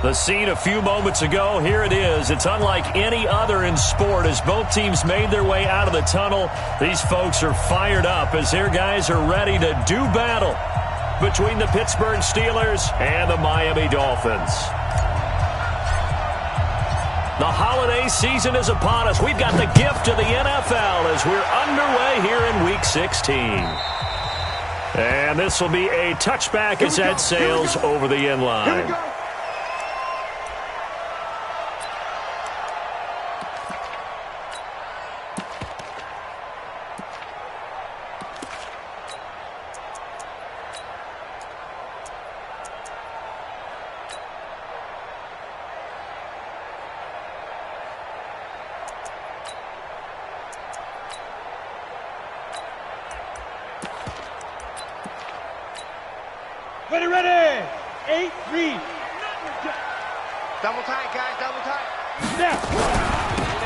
The scene a few moments ago, here it is. It's unlike any other in sport as both teams made their way out of the tunnel. These folks are fired up as their guys are ready to do battle between the Pittsburgh Steelers and the Miami Dolphins. The holiday season is upon us. We've got the gift of the NFL as we're underway here in Week 16. And this will be a touchback as that sails over the end line. Ready. 8-3. Double tight, guys. Double tight.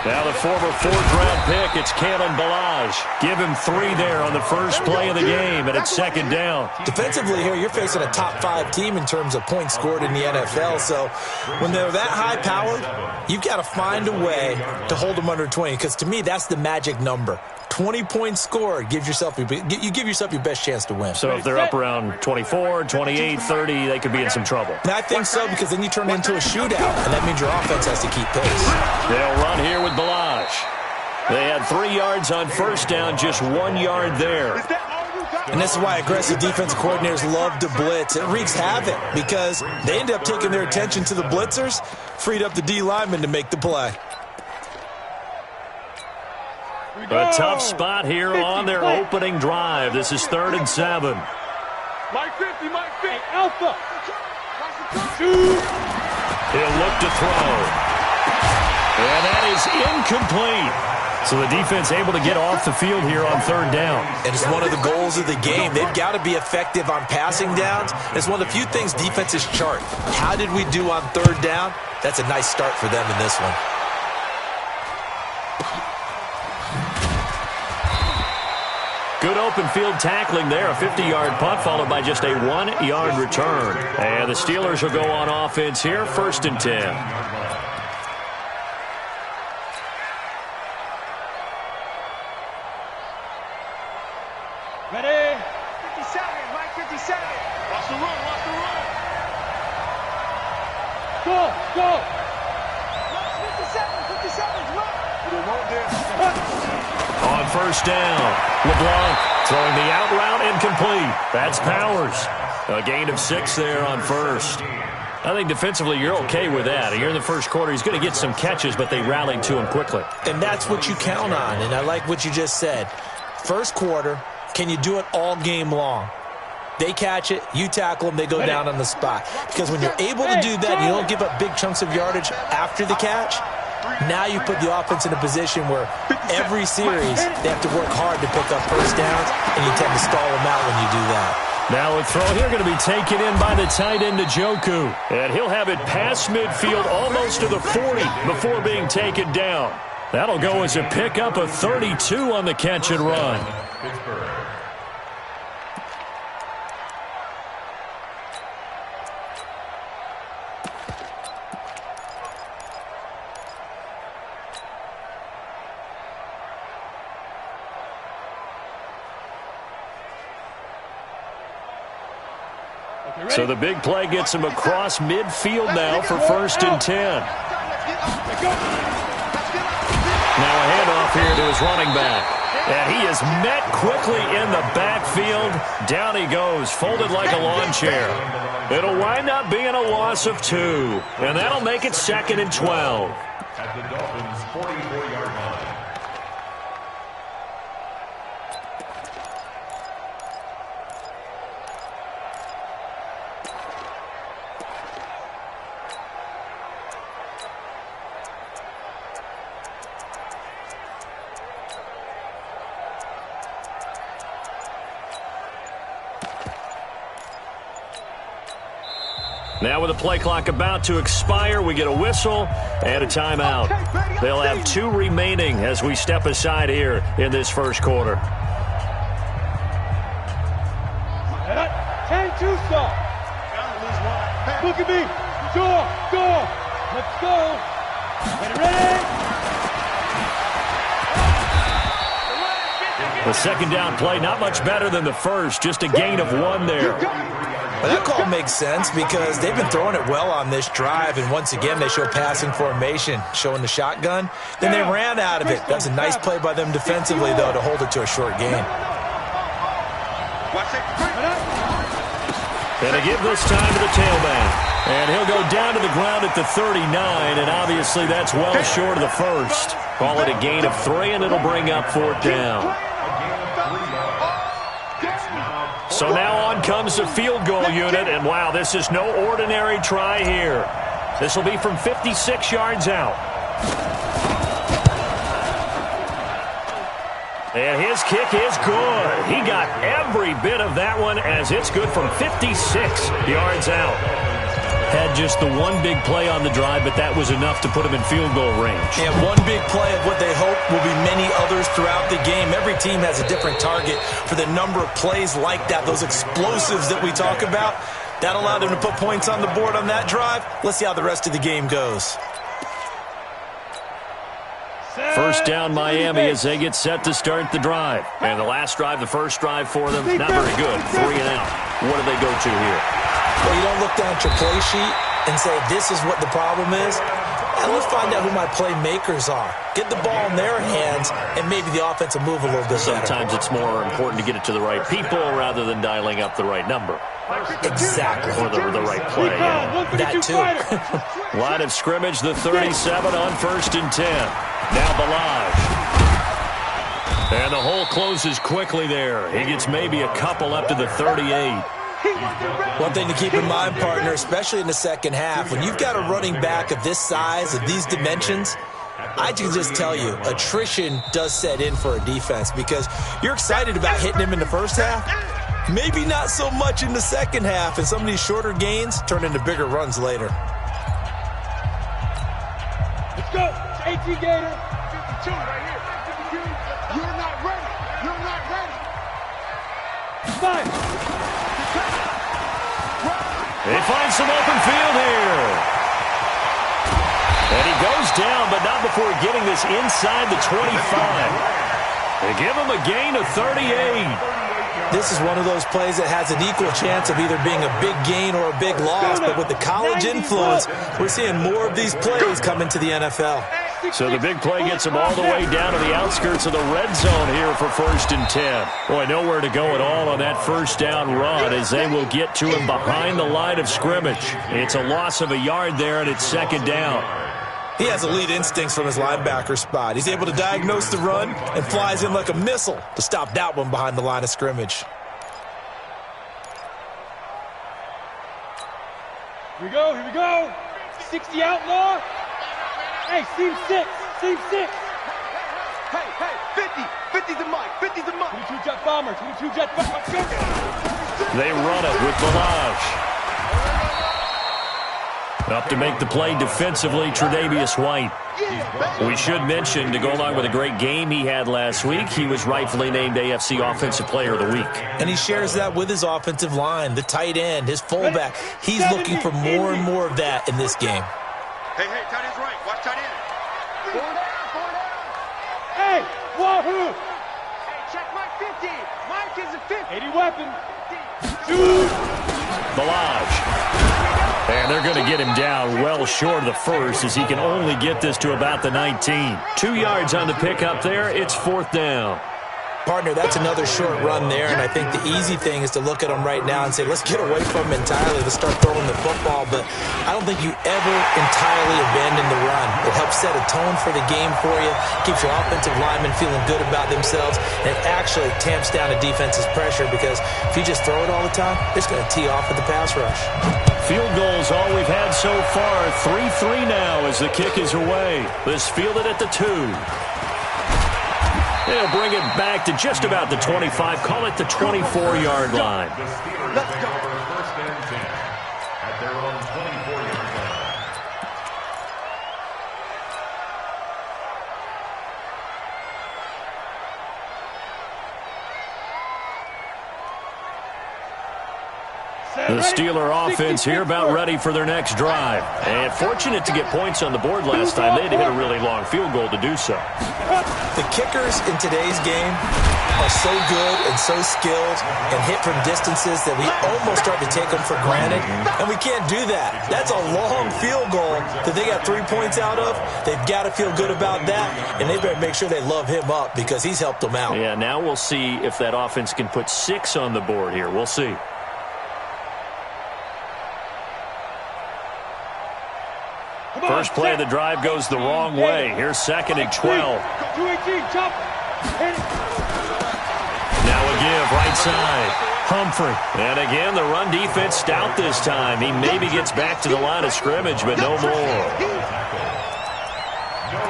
Now the former fourth-round pick, it's Kalen Ballage. Give him 3 there on the first play of the game, and it's second down. Defensively here, you're facing a top-5 team in terms of points scored in the NFL, so when they're that high-powered, you've got to find a way to hold them under 20, because to me, that's the magic number. 20 points scored, you give yourself your best chance to win. So if they're up around 24, 28, 30, they could be in some trouble. And I think so, because then you turn it into a shootout, and that means your offense has to keep pace. They'll run here with Ballage. They had 3 yards on first down, just 1 yard there. And this is why aggressive defensive coordinators love to blitz. It wreaks havoc because they end up taking their attention to the blitzers, freed up the D lineman to make the play. A tough spot here on their opening drive. This is 3rd and 7. Mike 50, Alpha. He'll look to throw. And that is incomplete. So the defense able to get off the field here on 3rd down. And it's one of the goals of the game. They've got to be effective on passing downs. It's one of the few things defenses chart. How did we do on 3rd down? That's a nice start for them in this one. Good open field tackling there. A 50-yard punt followed by just a 1-yard return. And the Steelers will go on offense here, 1st and 10. Ready? 57, Mike 57. Watch the run. Go. 57, run. On 1st down, LeBlanc throwing the out route incomplete. That's Powers. A gain of 6 there on 1st. I think defensively you're okay with that. Here in the first quarter, he's going to get some catches, but they rallied to him quickly. And that's what you count on, and I like what you just said. First quarter, can you do it all game long? They catch it, you tackle them, they go down on the spot. Because when you're able to do that and you don't give up big chunks of yardage after the catch, now you put the offense in a position where every series they have to work hard to pick up first downs, and you tend to stall them out when you do that. Now a throw here going to be taken in by the tight end Njoku. And he'll have it past midfield almost to the 40 before being taken down. That'll go as a pickup of 32 on the catch and run. So the big play gets him across midfield now for 1st and 10. Now a handoff here to his running back. And he is met quickly in the backfield. Down he goes, folded like a lawn chair. It'll wind up being a loss of 2. And that'll make it 2nd and 12. At the Dolphins' 44-yard line. Now with the play clock about to expire, we get a whistle and a timeout. They'll have 2 remaining as we step aside here in this first quarter. 10-2 stop. Look at me. Go. Let's go. Ready. The second down play, not much better than the first, just a gain of 1 there. Well, that call makes sense because they've been throwing it well on this drive, and once again they show passing formation, showing the shotgun. Then they ran out of it. That's a nice play by them defensively, though, to hold it to a short gain. And to give this time to the tailback. And he'll go down to the ground at the 39, and obviously that's well short of the first. Call it a gain of 3, and it'll bring up 4th down. So now on comes the field goal unit, and wow, this is no ordinary try here. This will be from 56 yards out. And his kick is good. He got every bit of that one as it's good from 56 yards out. Had just the one big play on the drive, but that was enough to put him in field goal range. And one big play of what they hope will be many others throughout the game. Every team has a different target for the number of plays like that, those explosives that we talk about. That allowed them to put points on the board on that drive. Let's see how the rest of the game goes. First down Miami as they get set to start the drive. And the last drive, the first drive for them, not very good. 3 and out. What do they go to here? Well, you don't look down at your play sheet and say, this is what the problem is. And let's find out who my playmakers are. Get the ball in their hands, and maybe the offense will move a little bit better. Sometimes it's more important to get it to the right people rather than dialing up the right number. Exactly. Or the right play. Yeah. That too. Line of scrimmage, the 37 on 1st and 10. Now Balaj. And the hole closes quickly there. He gets maybe a couple up to the 38. One thing to keep in mind, partner, especially in the second half, when you've got a running back of this size, of these dimensions, I can just tell you, attrition does set in for a defense because you're excited about hitting him in the first half. Maybe not so much in the second half, and some of these shorter gains turn into bigger runs later. Let's go. 18 Gator. 52 right here. 52. You're not ready. You're not ready. 5. They find some open field here. And he goes down, but not before getting this inside the 25. They give him a gain of 38. This is one of those plays that has an equal chance of either being a big gain or a big loss, but with the college influence, we're seeing more of these plays come into the NFL. So the big play gets him all the way down to the outskirts of the red zone here for 1st and 10. Boy, nowhere to go at all on that first down run as they will get to him behind the line of scrimmage. It's a loss of a yard there, and it's 2nd down. He has elite instincts from his linebacker spot. He's able to diagnose the run and flies in like a missile to stop that one behind the line of scrimmage. Here we go. 60 outlaw. Hey, seam 6. Hey, 50's the mic. 22 jet bomber. They run it with Balaj. Up to make the play defensively, Tre'Davious White. We should mention, to go along with a great game he had last week, he was rightfully named AFC Offensive Player of the Week. And he shares that with his offensive line, the tight end, his fullback. He's looking for more and more of that in this game. Hey, tight end's right. Watch tight end. 4 down. Hey, wahoo. Hey, check Mike 50. Mike is a 50. 80 weapon. Balaj. And they're going to get him down well short of the first as he can only get this to about the 19. 2 yards on the pickup there. It's 4th down. Partner, that's another short run there, and I think the easy thing is to look at him right now and say, let's get away from him entirely. Let's start throwing the football, but I don't think you ever entirely abandon the run. It helps set a tone for the game for you, keeps your offensive linemen feeling good about themselves, and it actually tamps down a defense's pressure because if you just throw it all the time, it's going to tee off with the pass rush. Field goals all we've had so far. 3-3 now as the kick is away. This fielded at the 2. They'll bring it back to just about the 25. Call it the 24-yard line. Let's go. First and 10 at their own 24-yard line. The Steeler offense here about ready for their next drive. And fortunate to get points on the board last time. They had to hit a really long field goal to do so. The kickers in today's game are so good and so skilled and hit from distances that we almost start to take them for granted. And we can't do that. That's a long field goal that they got 3 points out of. They've got to feel good about that, and they better make sure they love him up because he's helped them out. Yeah, now we'll see if that offense can put 6 on the board here. We'll see. First play of the drive goes the wrong way. Here's 2nd and 12. Now a give, right side. Humphrey. And again, the run defense stout this time. He maybe gets back to the line of scrimmage, but no more.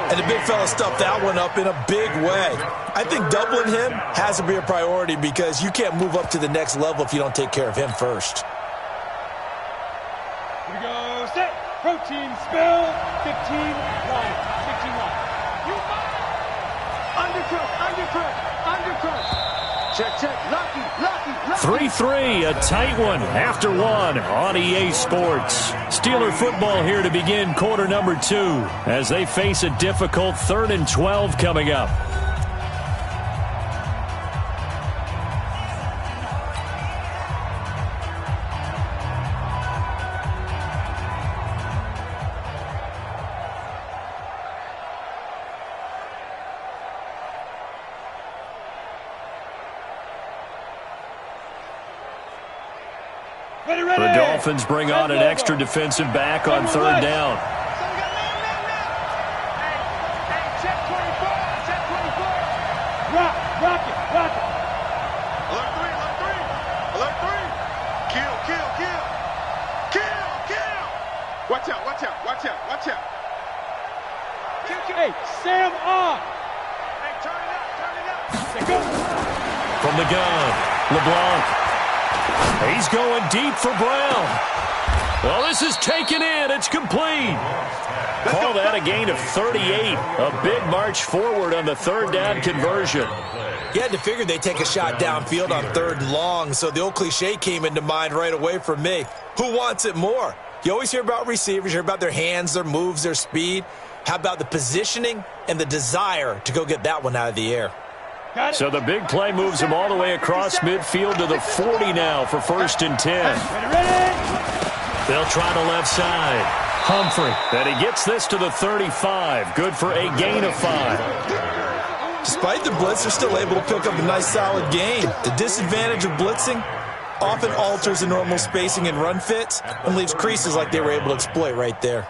And the big fella stuffed that one up in a big way. I think doubling him has to be a priority because you can't move up to the next level if you don't take care of him first. Here we go, set. Protein spill, 15 line, 15 line. Undercut. Check, lucky. 3-3, a tight one after one on EA Sports. Steeler football here to begin quarter number 2 as they face a difficult 3rd and 12 coming up. The Dolphins bring on an extra defensive back on 3rd down. Check 24. Rock it. Alert 3. Kill. Watch out. Hey, Sam on. Hey, turn it up. From the gun, LeBlanc. He's going deep for Brown. Well, this is taken in. It's complete. Call that a gain of 38. A big march forward on the 3rd down conversion. You had to figure they'd take a shot downfield on 3rd and long, so the old cliche came into mind right away for me. Who wants it more? You always hear about receivers, you hear about their hands, their moves, their speed. How about the positioning and the desire to go get that one out of the air? So the big play moves him all the way across midfield to the 40 now for 1st and 10. They'll try the left side. Humphrey, and he gets this to the 35. Good for a gain of 5. Despite the blitz, they're still able to pick up a nice solid gain. The disadvantage of blitzing often alters the normal spacing and run fits and leaves creases like they were able to exploit right there.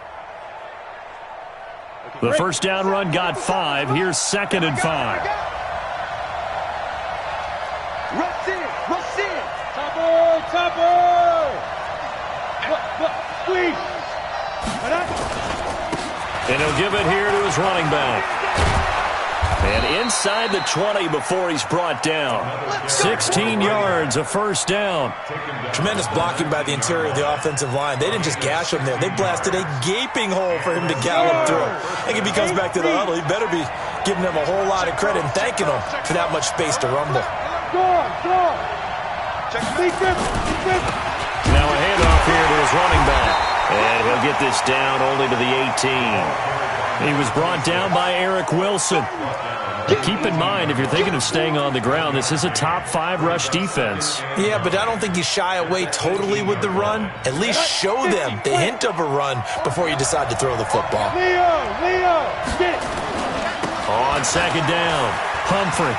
The first down run got 5. Here's 2nd and 5. Rush in. Topper. Squeeze. And he'll give it here to his running back. And inside the 20 before he's brought down. 16 yards, a 1st down. Tremendous blocking by the interior of the offensive line. They didn't just gash him there. They blasted a gaping hole for him to gallop through. I think if he comes back to the huddle, he better be giving them a whole lot of credit and thanking them for that much space to rumble. Now a handoff here to his running back. And he'll get this down only to the 18. He was brought down by Eric Wilson. But keep in mind, if you're thinking of staying on the ground, this is a top 5 rush defense. Yeah, but I don't think you shy away totally with the run. At least show them the hint of a run before you decide to throw the football. Leo, get. On 2nd down, Humphrey.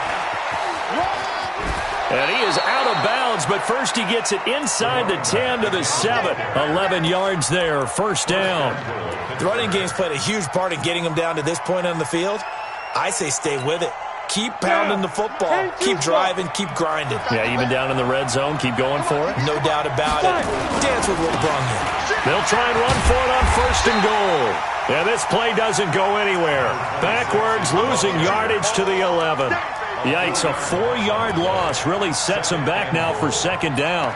And he is out of bounds, but first he gets it inside the 10 to the 7. 11 yards there, 1st down. The running game's played a huge part in getting them down to this point on the field. I say stay with it. Keep pounding the football. Keep driving. Keep grinding. Yeah, even down in the red zone, keep going for it. No doubt about it. Dance with what brung you. They'll try and run for it on 1st and goal. Yeah, this play doesn't go anywhere. Backwards, losing yardage to the 11. Yikes, a 4-yard loss really sets them back now for 2nd down.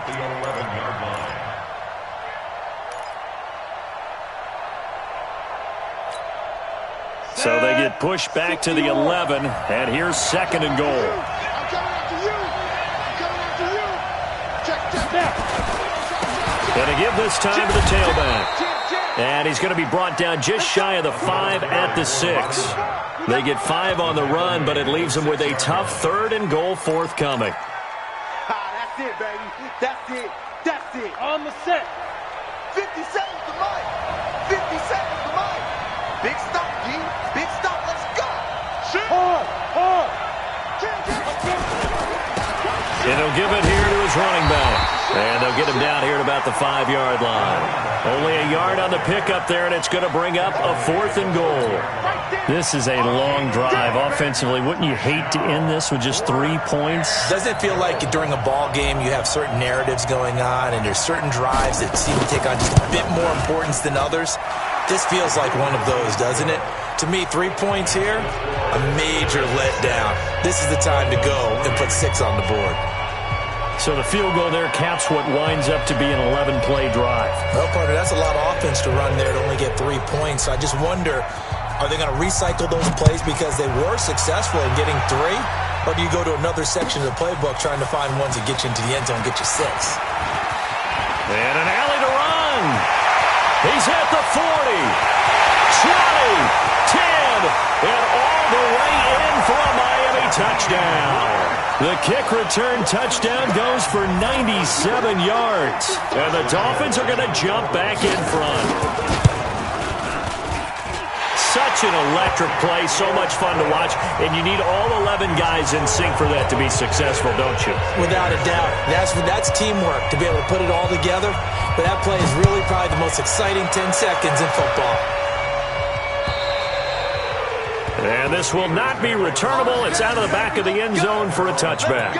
So they get pushed back to the 11, and here's 2nd and goal. Going to give this time to the tailback. And he's going to be brought down just shy of the 5 at the 6. They get 5 on the run, but it leaves them with a tough 3rd and goal forthcoming. That's it, baby. That's it. That's it. On the set. 50 seconds to Mike. 50 seconds to Mike. Big stop, G. Big stop. Let's go. Shoot. Hard. And he'll give it here to his running back. And they'll get him down here at about the 5-yard line. Only a yard on the pickup there, and it's going to bring up a 4th and goal. This is a long drive offensively. Wouldn't you hate to end this with just 3 points? Doesn't it feel like during a ball game you have certain narratives going on and there's certain drives that seem to take on just a bit more importance than others? This feels like one of those, doesn't it? To me, 3 points here, a major letdown. This is the time to go and put 6 on the board. So the field goal there caps what winds up to be an 11-play drive. Well, partner, that's a lot of offense to run there to only get 3 points. I just wonder, are they going to recycle those plays because they were successful in getting 3? Or do you go to another section of the playbook trying to find ones that get you into the end zone and get you 6? And an alley to run. He's at the 40, 20, 10, and all the way in for a Miami touchdown. The kick return touchdown goes for 97 yards. And the Dolphins are going to jump back in front. Such an electric play, so much fun to watch. And you need all 11 guys in sync for that to be successful, don't you? Without a doubt. That's teamwork, to be able to put it all together. But that play is really probably the most exciting 10 seconds in football. And this will not be returnable. It's out of the back of the end zone for a touchback.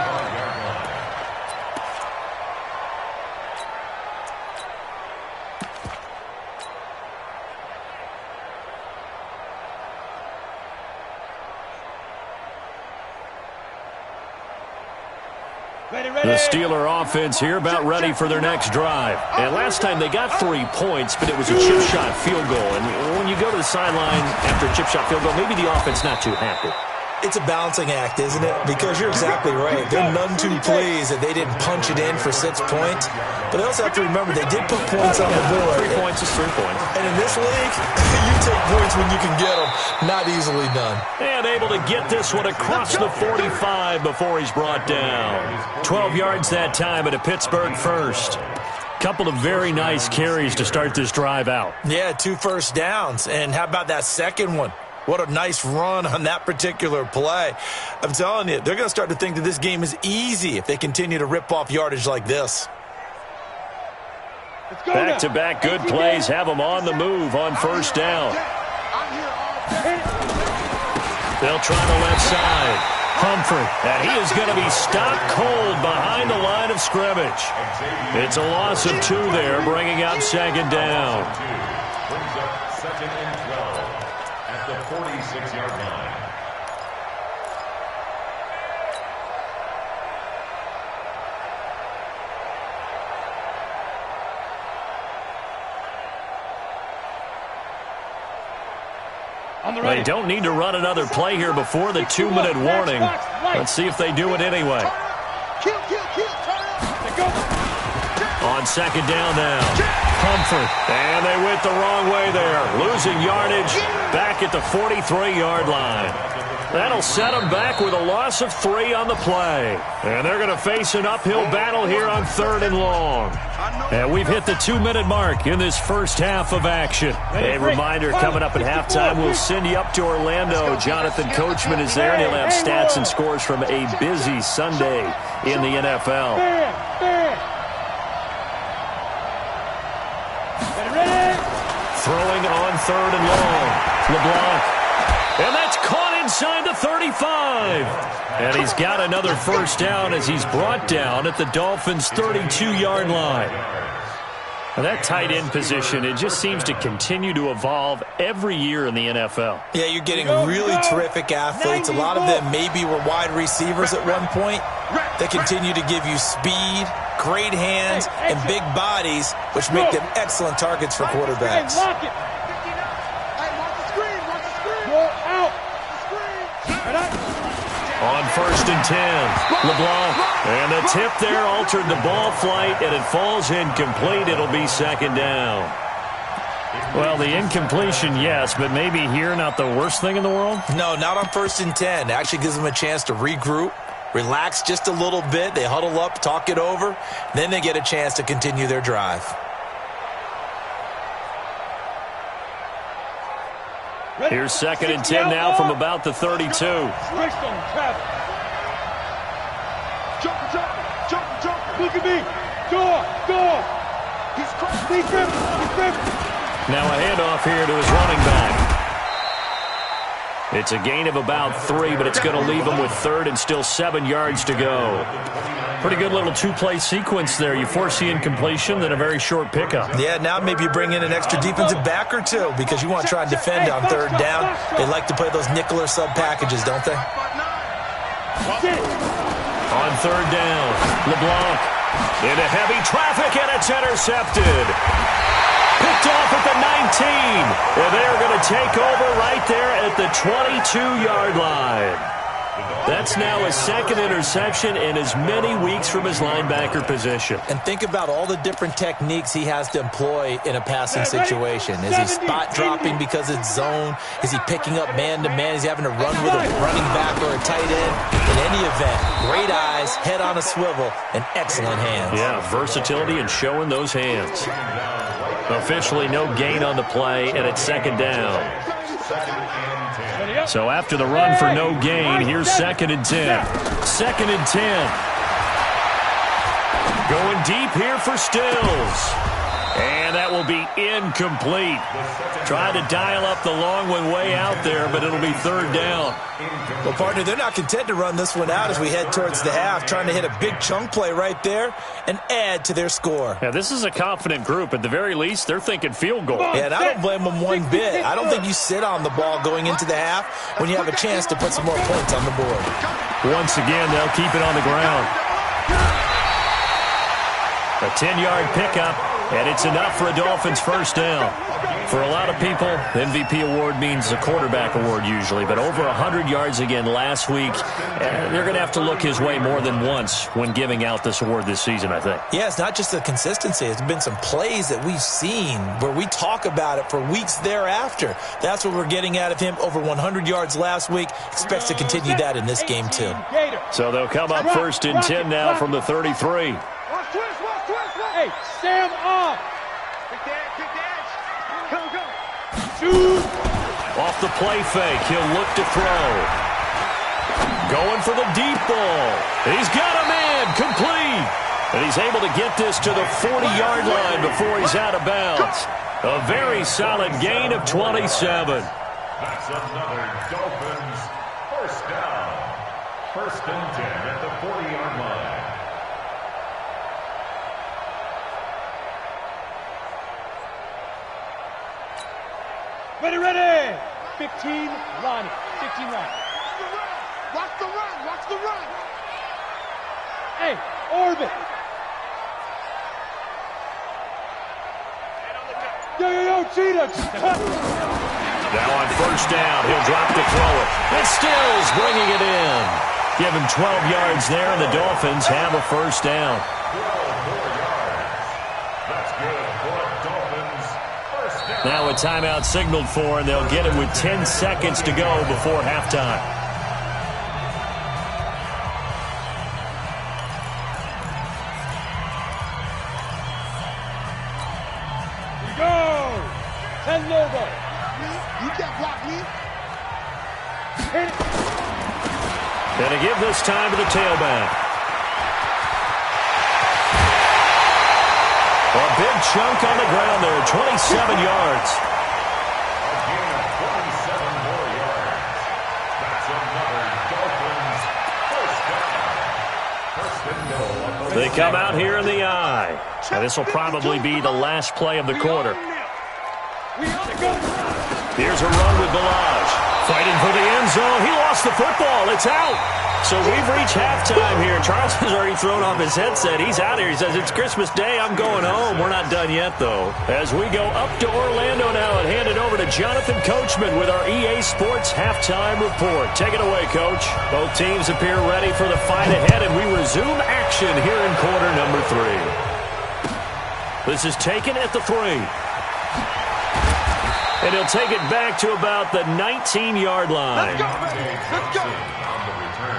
The Steeler offense here about ready for their next drive. And last time they got 3 points, but it was a chip shot field goal. And when you go to the sideline after a chip shot field goal, maybe the offense not too happy. It's a balancing act, isn't it? Because you're exactly right. They're none too pleased that they didn't punch it in for 6 points. But they also have to remember they did put points on the board. 3 points is 3 points. And in this league, you take points when you can get them. Not easily done. And able to get this one across the 45 before he's brought down. 12 yards that time at a Pittsburgh first. Couple of very nice carries to start this drive out. Yeah, 2 first downs. And how about that second one? What a nice run on that particular play. I'm telling you, they're going to start to think that this game is easy if they continue to rip off yardage like this. Back-to-back good plays have them on the move on first down. They'll try the left side. Humphrey, and he is going to be stopped cold behind the line of scrimmage. It's a loss of 2 there, bringing up second down. Brings up second and 12 at the 46-yard line. They don't need to run another play here before the 2-minute warning. Let's see if they do it anyway. On second down now. Humphrey. And they went the wrong way there. Losing yardage back at the 43-yard line. That'll set them back with a loss of 3 on the play. And they're going to face an uphill battle here on 3rd and long. And we've hit the 2-minute mark in this first half of action. A reminder, coming up at halftime, we'll send you up to Orlando. Jonathan Coachman is there, and he'll have stats and scores from a busy Sunday in the NFL. Throwing on 3rd and long. LeBlanc. And that's caught inside the 35. And he's got another first down as he's brought down at the Dolphins' 32-yard line. Now that tight end position, it just seems to continue to evolve every year in the NFL. Yeah, you're getting really terrific athletes. A lot of them maybe were wide receivers at one point. They continue to give you speed, great hands, and big bodies, which make them excellent targets for quarterbacks. On 1st and 10. LeBlanc. And the tip there altered the ball flight, and it falls incomplete. It'll be 2nd down. Well, the incompletion, yes, but maybe here not the worst thing in the world? No, not on 1st and 10. It actually gives them a chance to regroup, relax just a little bit. They huddle up, talk it over. Then they get a chance to continue their drive. Here's 2nd and 10 now from about the 32. Look at me. Door. He's tripping. Now a handoff here to his running back. It's a gain of about 3, but it's going to leave him with 3rd and still 7 yards to go. Pretty good little 2-play sequence there. You force the incompletion, then a very short pickup. Yeah, now maybe you bring in an extra defensive back or 2 because you want to try and defend on 3rd down. They like to play those nickel or sub packages, don't they? On 3rd down, LeBlanc into heavy traffic, and it's intercepted. Picked off at the 19. And they're going to take over right there at the 22-yard line. That's now his 2nd interception in as many weeks from his linebacker position. And think about all the different techniques he has to employ in a passing situation. Is he spot dropping because it's zone? Is he picking up man-to-man? Is he having to run with a running back or a tight end? In any event, great eyes, head on a swivel, and excellent hands. Yeah, versatility and showing those hands. Officially no gain on the play, and it's 2nd down. So after the run for no gain, here's 2nd and 10. 2nd and 10. Going deep here for Stills. And that will be incomplete. Tried to dial up the long one way out there, but it'll be 3rd down. Well, partner, they're not content to run this one out as we head towards the half, trying to hit a big chunk play right there and add to their score. Yeah, this is a confident group. At the very least, they're thinking field goal. Yeah, and I don't blame them one bit. I don't think you sit on the ball going into the half when you have a chance to put some more points on the board. Once again, they'll keep it on the ground. A 10-yard pickup, and it's enough for a Dolphins 1st down. For a lot of people, the MVP award means a quarterback award usually, but over 100 yards again last week. They're going to have to look his way more than once when giving out this award this season, I think. Yeah, it's not just the consistency. It's been some plays that we've seen where we talk about it for weeks thereafter. That's what we're getting out of him. Over 100 yards last week. Expects to continue that in this game, too. So they'll come up 1st and 10 now from the 33. Hey, Sam off. Big dash. Go. Shoot. Off the play fake, he'll look to throw. Going for the deep ball. He's got a man, complete. And he's able to get this to the 40-yard line before he's out of bounds. A very solid gain of 27. That's another Dolphins 1st down. 1st and 10 at the 40-yard line. Ready. 15, Lonnie. 15 line. Watch the run. Hey, orbit. Yo, Cheetah. Now on 1st down, he'll drop to throw it. And Stills bringing it in. Give him 12 yards there, and the Dolphins have a 1st down. 12 more yards. That's good for Dolphins 1st down. Now a timeout signaled for, and they'll get it with 10 seconds to go before halftime. Here we go. 10 logo. You can't block me. Hit it. Gonna give this time to the tailback. A big chunk on the ground there, 27 yards. A gain of 27 more yards. That's another Dolphins 1st down. 1st and goal. They come out here in the eye. Now this will probably be the last play of the quarter. Here's a run with Balaj. Fighting for the end zone. He lost the football. It's out. So we've reached halftime here. Charles has already thrown off his headset. He's out here. He says, it's Christmas Day. I'm going home. We're not done yet, though. As we go up to Orlando now and hand it over to Jonathan Coachman with our EA Sports Halftime Report. Take it away, Coach. Both teams appear ready for the fight ahead, and we resume action here in quarter number 3. This is taken at the 3. And he'll take it back to about the 19-yard line. Let's go, baby. Let's go. On the return,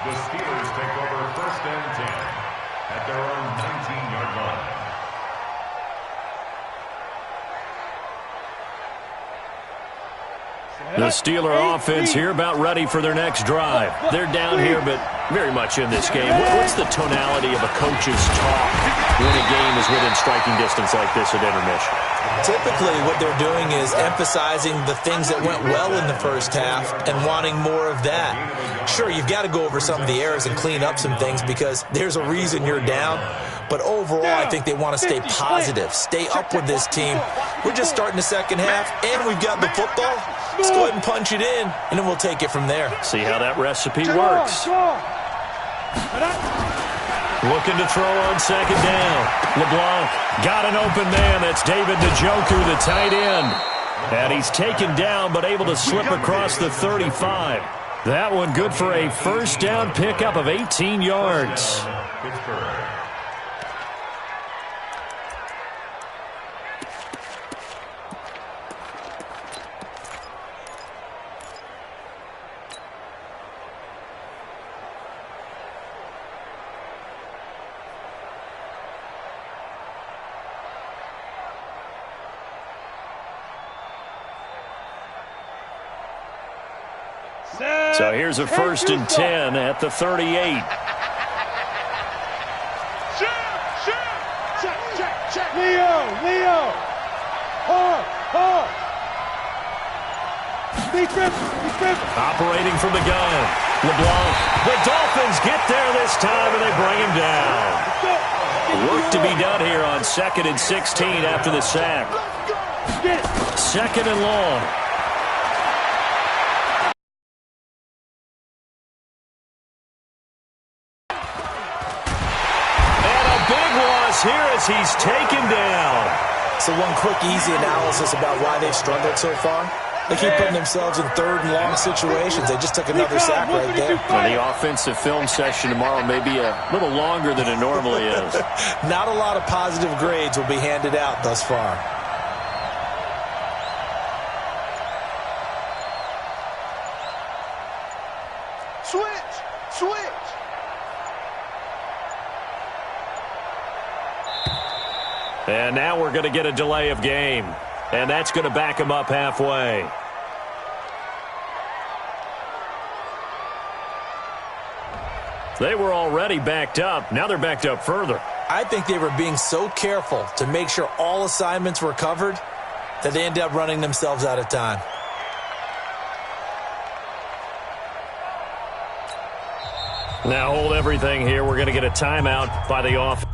the Steelers take over 1st and 10 at their own 19-yard line. The Steeler offense here about ready for their next drive. They're down here, but very much in this game. What's the tonality of a coach's talk when a game is within striking distance like this at intermission? Typically, what they're doing is emphasizing the things that went well in the first half and wanting more of that. Sure, you've got to go over some of the errors and clean up some things because there's a reason you're down. But overall, I think they want to stay positive, stay up with this team. We're just starting the second half, and we've got the football. Let's go ahead and punch it in, and then we'll take it from there. See how that recipe works. Looking to throw on second down. LeBlanc got an open man. That's David Njoku, the tight end. And he's taken down, but able to slip across the 35. That one good for a first down pickup of 18 yards. Pittsburgh. So here's a 1st and 10 at the 38. Leo. Operating from the gun. LeBlanc. The Dolphins get there this time, and they bring him down. Work to be done here on 2nd and 16 after the sack. 2nd and long. Here as he's taken down. So one quick, easy analysis about why they've struggled so far. They keep putting themselves in 3rd and long situations. They just took another sack right there. Well, the offensive film session tomorrow may be a little longer than it normally is. Not a lot of positive grades will be handed out thus far. Switch. And now we're going to get a delay of game. And that's going to back him up halfway. They were already backed up. Now they're backed up further. I think they were being so careful to make sure all assignments were covered that they ended up running themselves out of time. Now hold everything here. We're going to get a timeout by the offense.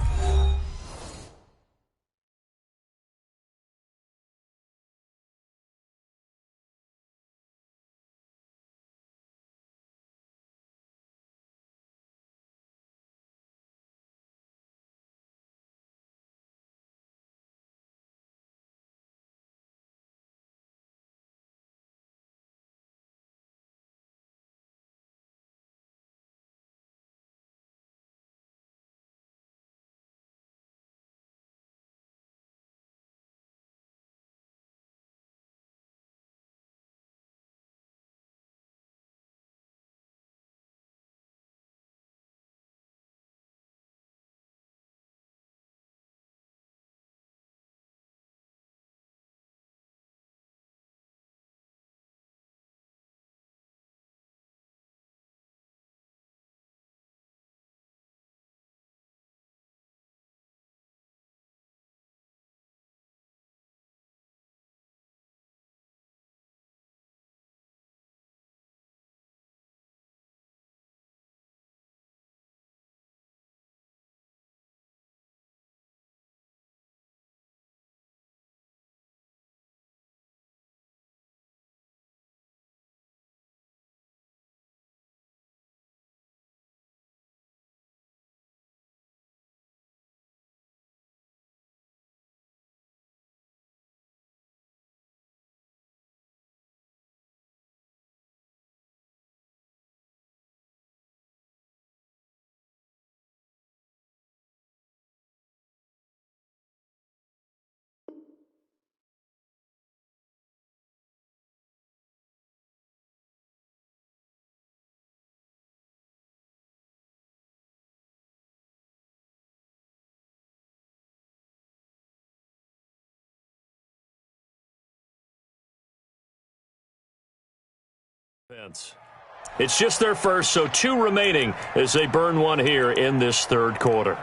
It's just their first, so 2 remaining as they burn one here in this third quarter.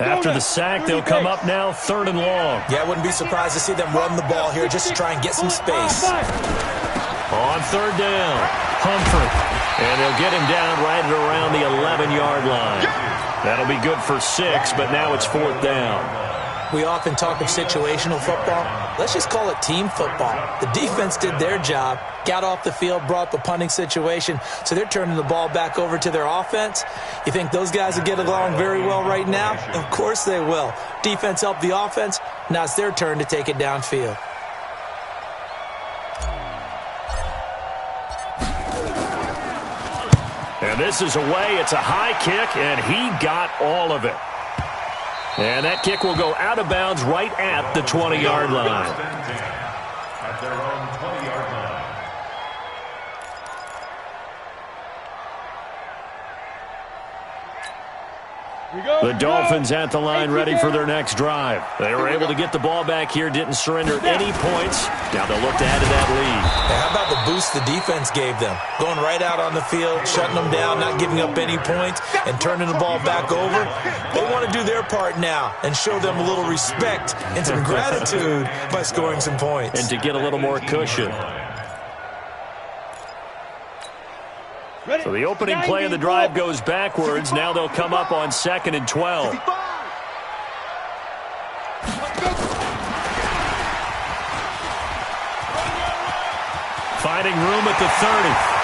After the sack, they'll come up now 3rd and long. Yeah, I wouldn't be surprised to see them run the ball here just to try and get some space. On 3rd down, Humphrey. And they'll get him down right at around the 11-yard line. That'll be good for 6, but now it's 4th down. We often talk of situational football. Let's just call it team football. The defense did their job, got off the field, brought up a punting situation, so they're turning the ball back over to their offense. You think those guys will get along very well right now? Of course they will. Defense helped the offense. Now it's their turn to take it downfield. And this is away. It's a high kick, and he got all of it. And that kick will go out of bounds right at the 20-yard line. At their own 20-yard line. The Dolphins at the line ready for their next drive. They were able to get the ball back here, didn't surrender any points. Now they'll look to add to that lead. Hey, how about the boost the defense gave them? Going right out on the field, shutting them down, not giving up any points, and turning the ball back over. They want to do their part now and show them a little respect and some gratitude by scoring some points. And to get a little more cushion. So the opening play of the drive goes backwards. Now they'll come up on 2nd and 12. Finding room at the 30.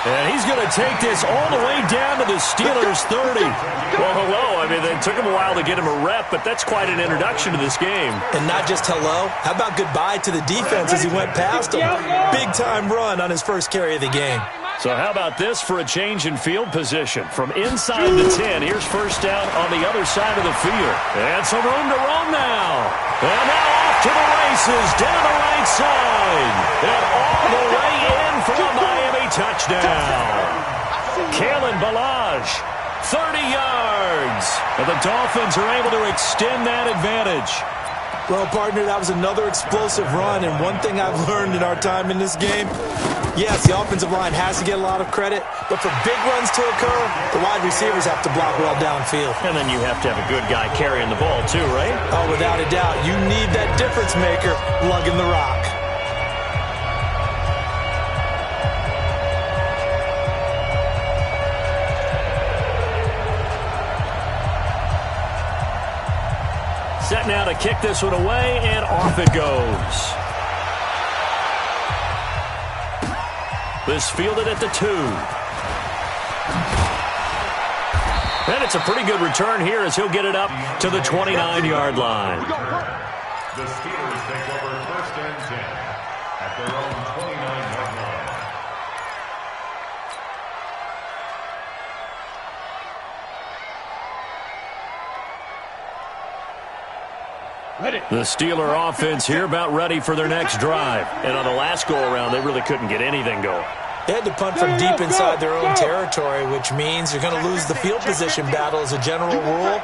And he's going to take this all the way down to the Steelers' 30. Well, hello. I mean, it took him a while to get him a rep, but that's quite an introduction to this game. And not just hello. How about goodbye to the defense as he went past him? Big-time run on his first carry of the game. So how about this for a change in field position? From inside the 10, here's 1st down on the other side of the field. And some room to roam now. And now off to the races, down the right side. And all the way in for a Miami touchdown. Kalen Ballage, 30 yards. And the Dolphins are able to extend that advantage. Well, partner, that was another explosive run, and one thing I've learned in our time in this game, yes, the offensive line has to get a lot of credit, But for big runs to occur, the wide receivers have to block well downfield. And then you have to have a good guy carrying the ball too, right? Oh, without a doubt. You need that difference maker lugging the rock. Set now to kick this one away, and off it goes. This fielded at the 2. And it's a pretty good return here as he'll get it up to the 29-yard line. The Steelers take over 1st and 10 at their own 29-yard line. The Steeler offense here about ready for their next drive. And on the last go-around, they really couldn't get anything going. They had to punt from deep inside their own territory, which means you're going to lose the field position battle as a general rule.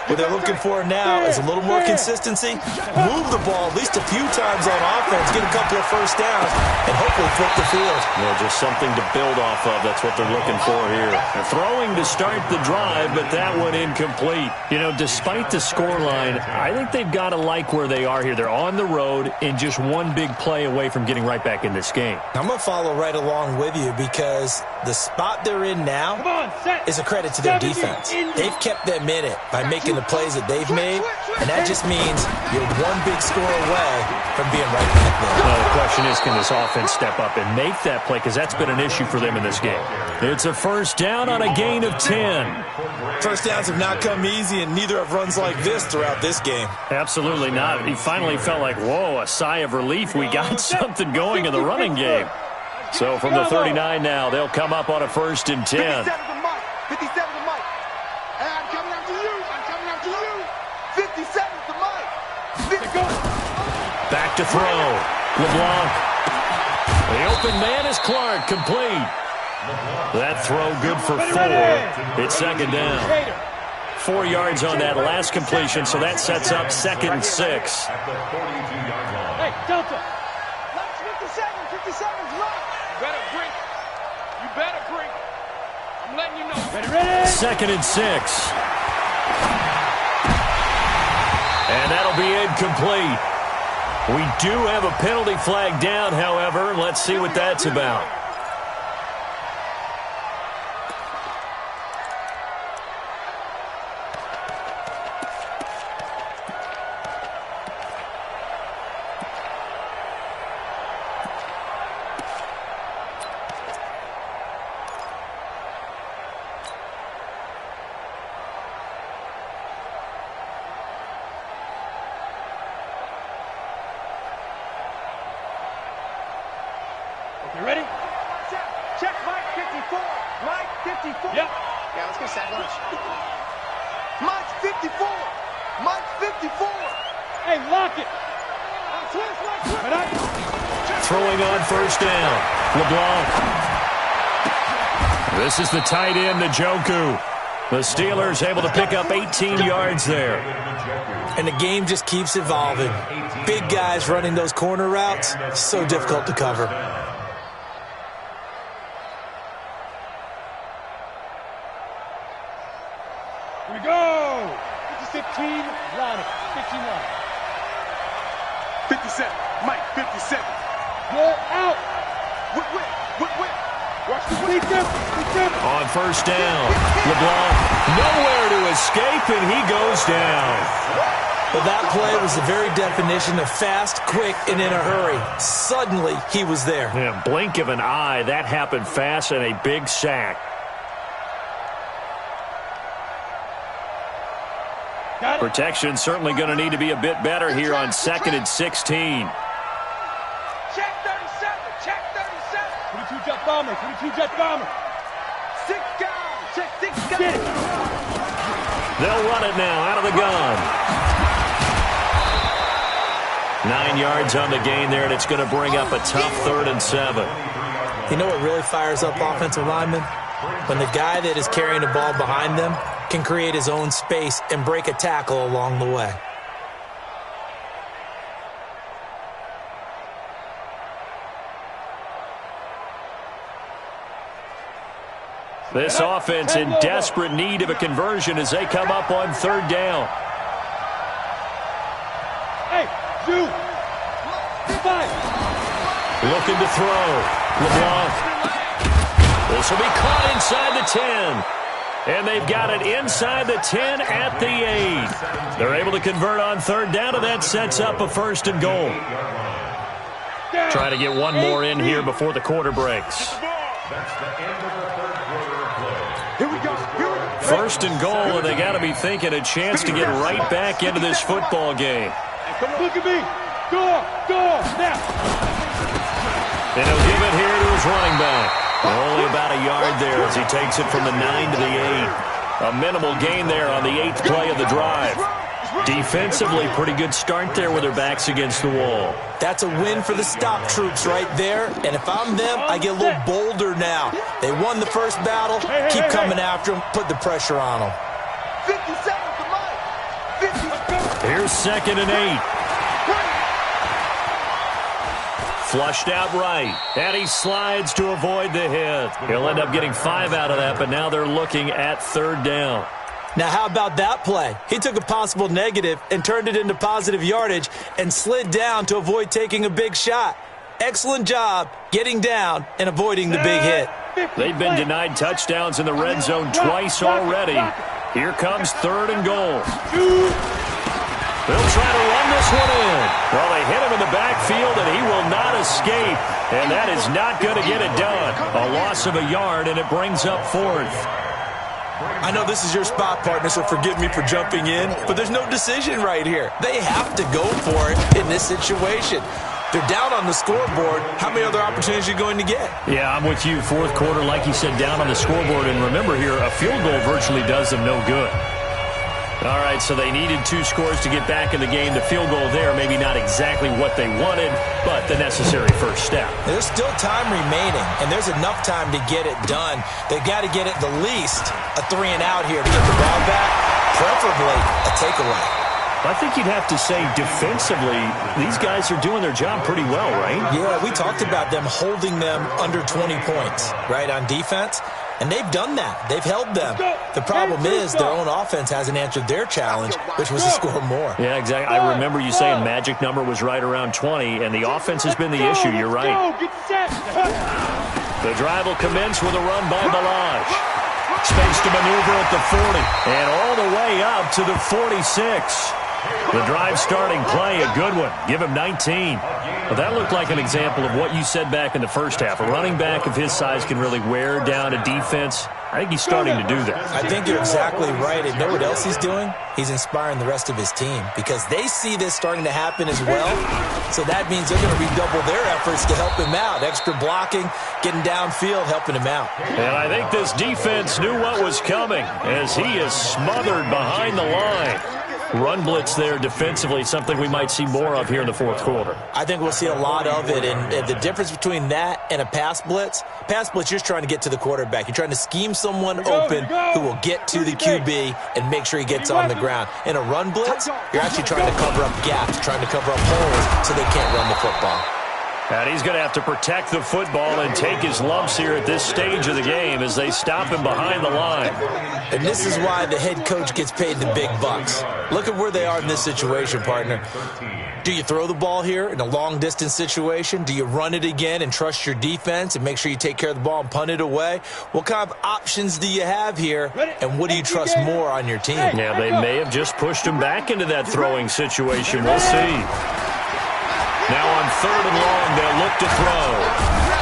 What they're looking for now is a little more consistency, move the ball at least a few times on offense, get a couple of first downs, and hopefully flip the field. Well, just something to build off of. That's what they're looking for here. Throwing to start the drive, but that one incomplete. You know, despite the scoreline, I think they've got to like where they are here. They're on the road and just one big play away from getting right back in this game. I'm going to follow right along with you because the spot they're in now is a credit to their defense. They've kept them in it by making the plays that they've made, and that just means you're one big score away from being right back there. Well, the question is, can this offense step up and make that play? Because that's been an issue for them in this game. It's a first down on a gain of 10. First downs have not come easy, and neither have runs like this throughout this game. Absolutely not. He finally felt like, whoa, a sigh of relief. We got something going in the running game. So from the 39 now, they'll come up on a 1st and 10. 57 to Mike. 57 to Mike. Hey, I'm coming after you. I'm coming after you. 57 to Mike. 50. Back to throw. LeBlanc. The open man is Clark, complete. That throw good for 4. It's 2nd down. 4 yards on that last completion, so that sets up 2nd and 6. At the 42-yard line. Hey, Delta. 57. 57's right. You better drink. You better drink. I'm letting you know. Ready? 2nd and 6. And that'll be incomplete. We do have a penalty flag down, however. Let's see what that's about. You ready? Check Mike 54. Mike 54. Yep. Yeah, let's go set lunch. Mike's 54. Mike's 54. Hey, lock it. Throwing on 1st down. LeBlanc. This is the tight end, Njoku. The Steelers able to pick up 18 yards there. And the game just keeps evolving. Big guys running those corner routes, so difficult to cover. Here we go. 15 line. 15 line. 57. Mike 57. Go out. Whip. Watch the whip. On 1st down, LeBlanc nowhere to escape, and he goes down. Well, that play was the very definition of fast, quick, and in a hurry. Suddenly, he was there. Yeah, blink of an eye, that happened fast, and a big sack. Protection certainly going to need to be a bit better here on 2nd and 16. Check 37. Check 37. 22 jet bomber. 22 jet bomber. 6 guys. Check 6 guys. They'll run it now out of the gun. 9 yards on the gain there, and it's going to bring up a tough 3rd and 7. You know what really fires up offensive linemen? When the guy that is carrying the ball behind them can create his own space and break a tackle along the way. This offense in desperate need of a conversion as they come up on third down. Hey, shoot. Looking to throw. LeBlanc. This will be caught inside the 10. And they've got it inside the 10 at the 8. They're able to convert on third down, and that sets up a first and goal. Trying to get one more in here before the quarter breaks. That's the end of the third quarter of play. Here we go. First and goal, and they got to be thinking a chance to get right back into this football game. Come on, look at me. Go, now. And he'll give it here to his running back. Only about a yard there as he takes it from the 9 to the 8. A minimal gain there on the 8th play of the drive. Defensively, pretty good start there with their backs against the wall. That's a win for the stop troops right there. And if I'm them, I get a little bolder now. They won the first battle. Keep coming after them. Put the pressure on them. 50 seconds to Mike. 50. Here's 2nd and 8. Flushed out right. And he slides to avoid the hit. He'll end up getting 5 out of that, but now they're looking at third down. Now, how about that play? He took a possible negative and turned it into positive yardage and slid down to avoid taking a big shot. Excellent job getting down and avoiding the big hit. They've been denied touchdowns in the red zone twice already. Here comes 3rd and goal. They'll try to run this one in. Well, they hit him in the backfield, and he will not escape. And that is not going to get it done. A loss of a yard, and it brings up 4th. I know this is your spot, partner, so forgive me for jumping in, but there's no decision right here. They have to go for it in this situation. They're down on the scoreboard. How many other opportunities are you going to get? Yeah, I'm with you. 4th quarter, like you said, down on the scoreboard. And remember here, a field goal virtually does them no good. All right, so they needed 2 scores to get back in the game. The field goal there, maybe not exactly what they wanted, but the necessary first step. There's still time remaining, and there's enough time to get it done. They've got to get at the least a 3 and out here to get the ball back, preferably a takeaway. I think you'd have to say defensively, these guys are doing their job pretty well, right? Yeah, we talked about them holding them under 20 points, right, on defense. And they've done that. They've held them. The problem is their own offense hasn't answered their challenge, which was to score more. Yeah, exactly. I remember you saying magic number was right around 20, and the offense has been the issue. You're right. The drive will commence with a run by Balaj. Space to maneuver at the 40, and all the way up to the 46. The drive starting play, a good one. Give him 19. Well, that looked like an example of what you said back in the first half. A running back of his size can really wear down a defense. I think he's starting to do that. I think you're exactly right. And know what else he's doing? He's inspiring the rest of his team because they see this starting to happen as well. So that means they're going to redouble their efforts to help him out. Extra blocking, getting downfield, helping him out. And I think this defense knew what was coming as he is smothered behind the line. Run blitz there defensively, something we might see more of here in the 4th quarter. I think we'll see a lot of it, and the difference between that and a pass blitz, you're just trying to get to the quarterback. You're trying to scheme someone open who will get to the QB and make sure he gets on the ground. In a run blitz, you're actually trying to cover up gaps, trying to cover up holes so they can't run the football. And he's going to have to protect the football and take his lumps here at this stage of the game as they stop him behind the line. And this is why the head coach gets paid the big bucks. Look at where they are in this situation, partner. Do you throw the ball here in a long-distance situation? Do you run it again and trust your defense and make sure you take care of the ball and punt it away? What kind of options do you have here, and what do you trust more on your team? Yeah, they may have just pushed him back into that throwing situation. We'll see. Now on 3rd and long, they'll look to throw.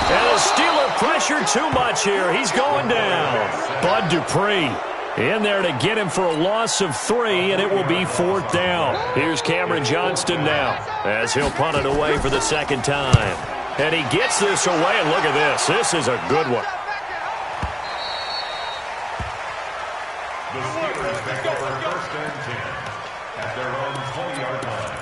And the Steeler pressure too much here. He's going down. Bud Dupree in there to get him for a loss of 3, and it will be 4th down. Here's Cameron Johnston now as he'll punt it away for the 2nd time. And he gets this away, and look at this. This is a good one. The Steelers take over 1st and 10 at their own 20-yard line.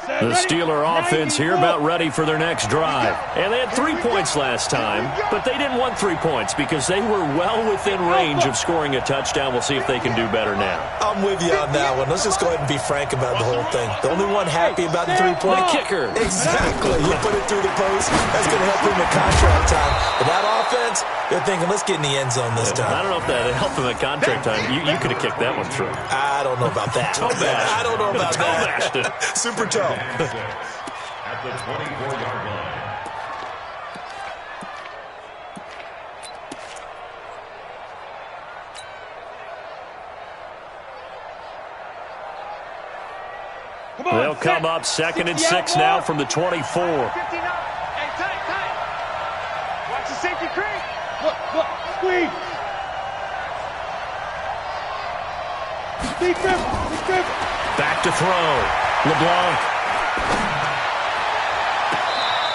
Set. The Steeler offense here about ready for their next drive. And they had 3 points last time, but they didn't want 3 points because they were well within range of scoring a touchdown. We'll see if they can do better now. I'm with you on that one. Let's just go ahead and be frank about the whole thing. The only one happy about the 3-point kicker. Exactly. You put it through the post. That's going to help him at contract time. But that offense, they're thinking, let's get in the end zone this time. I don't know if that helped him at contract time. You could have kicked that one through. I don't know about that. I don't know about that. Super toe. At the 24-yard line. They'll come up 2nd and 6 now from the 24. 59. Hey, tight. Watch the safety creep. Look, squeeze. Defense. Back to throw. LeBlanc.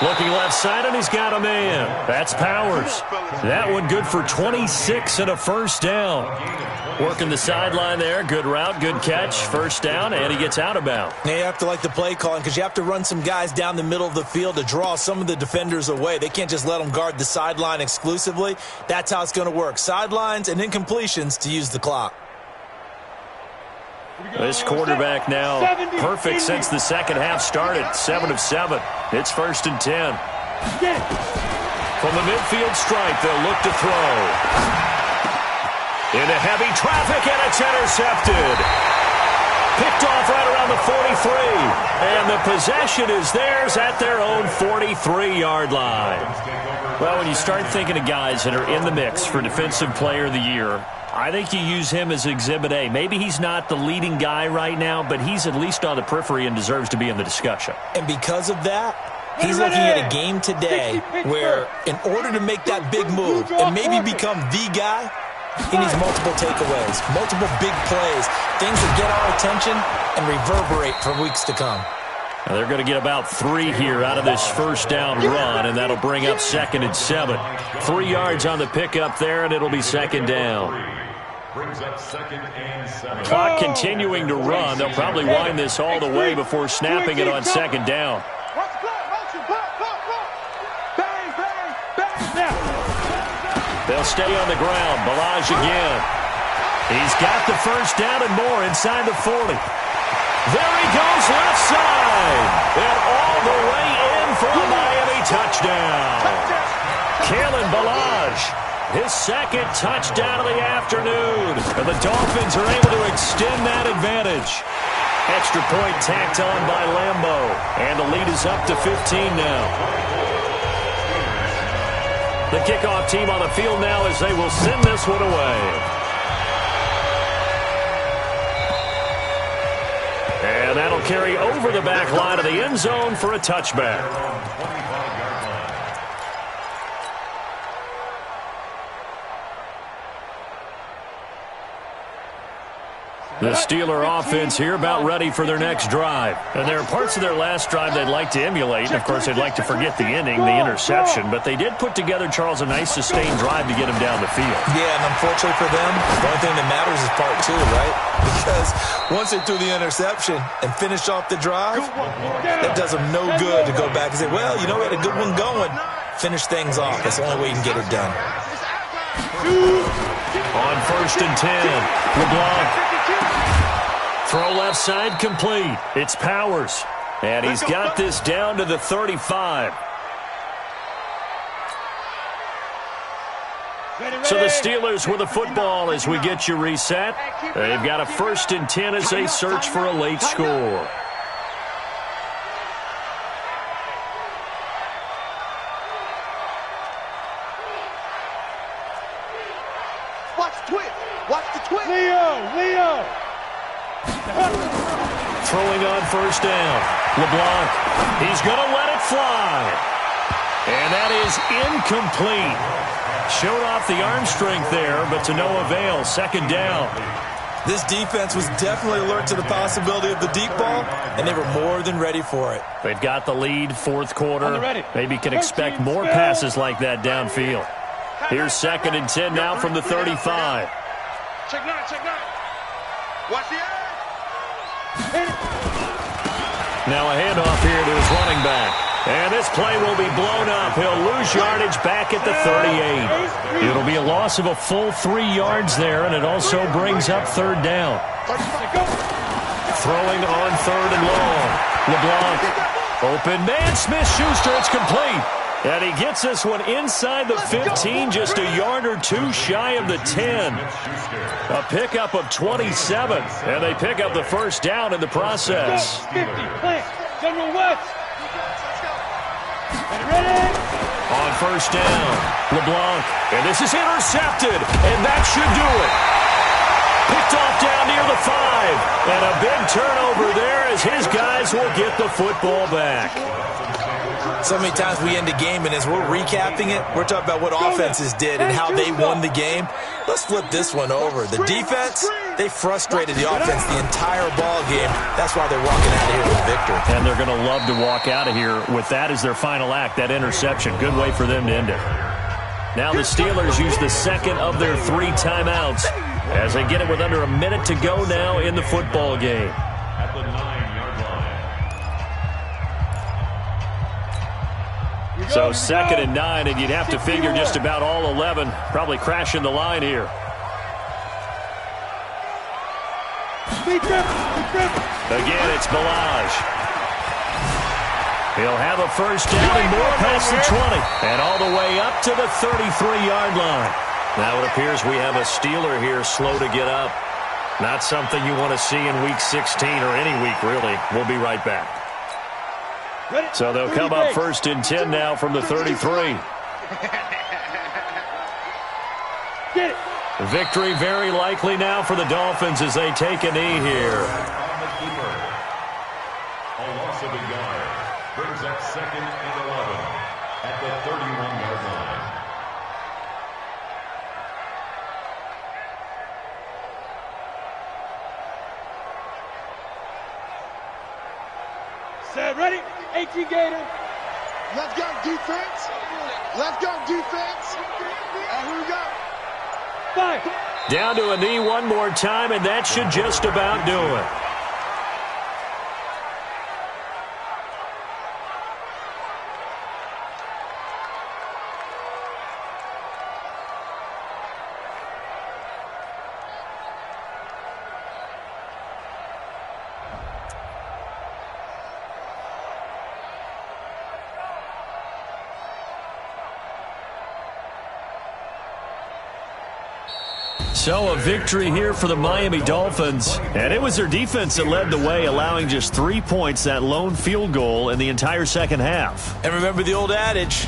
Looking left side, and he's got a man. That's Powers. That one good for 26 and a first down. Working the sideline there. Good route, good catch. First down, and he gets out of bounds. Now you have to like the play calling because you have to run some guys down the middle of the field to draw some of the defenders away. They can't just let them guard the sideline exclusively. That's how it's going to work. Sidelines and incompletions to use the clock. This quarterback now perfect since the second half started. 7 of 7. It's 1st and 10. From the midfield stripe, they'll look to throw. Into heavy traffic, and it's intercepted. Picked off right around the 43. And the possession is theirs at their own 43-yard line. Well, when you start thinking of guys that are in the mix for Defensive Player of the Year, I think you use him as Exhibit A. Maybe he's not the leading guy right now, but he's at least on the periphery and deserves to be in the discussion. And because of that, he's looking at a game today where in order to make that big move and maybe become the guy, he needs multiple takeaways, multiple big plays, things that get our attention and reverberate for weeks to come. Now they're going to get about 3 here out of this first down run, and that'll bring up 2nd and 7. 3 yards on the pickup there, and it'll be 2nd down. Brings up 2nd and 7. Clock continuing to run. They'll probably wind this all the way before snapping it on 2nd down. Watch the clock. Motion. Pull. Bang. They'll stay on the ground. Balaj again. He's got the first down and more inside the 40. There he goes left side. And all the way in for a Miami touchdown. Kalen Balaj. His 2nd touchdown of the afternoon. And the Dolphins are able to extend that advantage. Extra point tacked on by Lambo. And the lead is up to 15 now. The kickoff team on the field now as they will send this one away. And that'll carry over the back line of the end zone for a touchback. The Steeler offense here about ready for their next drive. And there are parts of their last drive they'd like to emulate. And, of course, they'd like to forget the ending, the interception. But they did put together, Charles, a nice sustained drive to get him down the field. Yeah, and unfortunately for them, the only thing that matters is part 2, right? Because once they threw the interception and finished off the drive, that does them no good to go back and say, well, you know, we had a good one going. Finish things off. That's the only way you can get it done. On 1st and 10, LeBlanc. Throw left side complete. It's Powers. And he's got this down to the 35. So the Steelers with the football as we get you reset. They've got a 1st and 10 as they search for a late score. Watch the twist. Leo. Throwing on 1st down. LeBlanc. He's going to let it fly. And that is incomplete. Showed off the arm strength there, but to no avail. 2nd down. This defense was definitely alert to the possibility of the deep ball, and they were more than ready for it. They've got the lead, 4th quarter. Maybe can expect more passes like that downfield. Here's 2nd and 10 now from the 35. Check 9. Watch the eye. Now a handoff here to his running back. And this play will be blown up. He'll lose yardage back at the 38. It'll be a loss of a full 3 yards there, and it also brings up third down. Throwing on third and long. LeBlanc. Open man. Smith-Schuster. It's complete. And he gets this one inside the 15, just a yard or two shy of the 10. A pickup of 27, and they pick up the first down in the process. 50, plant, General West. Ready? On first down, LeBlanc, and this is intercepted, and that should do it. Picked off down near the 5, and a big turnover there as his guys will get the football back. So many times we end the game, and as we're recapping it, we're talking about what offenses did and how they won the game. Let's flip this one over. The defense, they frustrated the offense the entire ball game. That's why they're walking out of here with a victory. And they're going to love to walk out of here with that as their final act, that interception. Good way for them to end it. Now the Steelers use the second of their 3 timeouts as they get it with under a minute to go now in the football game. At the 9-yard line. So 2nd and 9, and you'd have to figure just about all 11 probably crashing the line here. Again, it's Balaj. He'll have a first down and more past the 20. And all the way up to the 33-yard line. Now it appears we have a Steeler here slow to get up. Not something you want to see in Week 16 or any week, really. We'll be right back. So they'll come up 1st and 10 now from the 33. Victory very likely now for the Dolphins as they take a knee here. A loss of a yard brings up 2nd and 11 at the 31-yard line. Set, ready? 18 Gator. Let's go, defense. Let's go, defense. And here we go. 5. Down to a knee one more time, and that should just about do it. So a victory here for the Miami Dolphins. And it was their defense that led the way, allowing just 3 points, that lone field goal in the entire second half. And remember the old adage,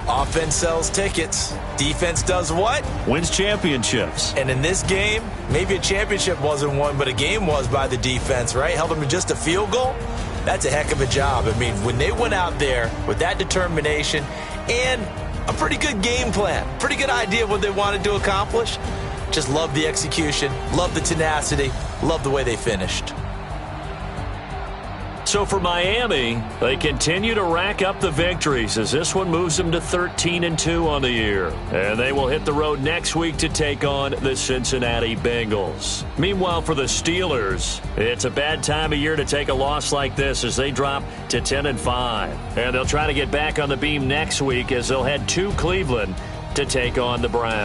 offense sells tickets. Defense does what? Wins championships. And in this game, maybe a championship wasn't won, but a game was by the defense, right? Held them to just a field goal. That's a heck of a job. I mean, when they went out there with that determination and a pretty good game plan, pretty good idea of what they wanted to accomplish, just love the execution, love the tenacity, love the way they finished. So for Miami, they continue to rack up the victories as this one moves them to 13-2 on the year. And they will hit the road next week to take on the Cincinnati Bengals. Meanwhile, for the Steelers, it's a bad time of year to take a loss like this as they drop to 10-5. And they'll try to get back on the beam next week as they'll head to Cleveland to take on the Browns.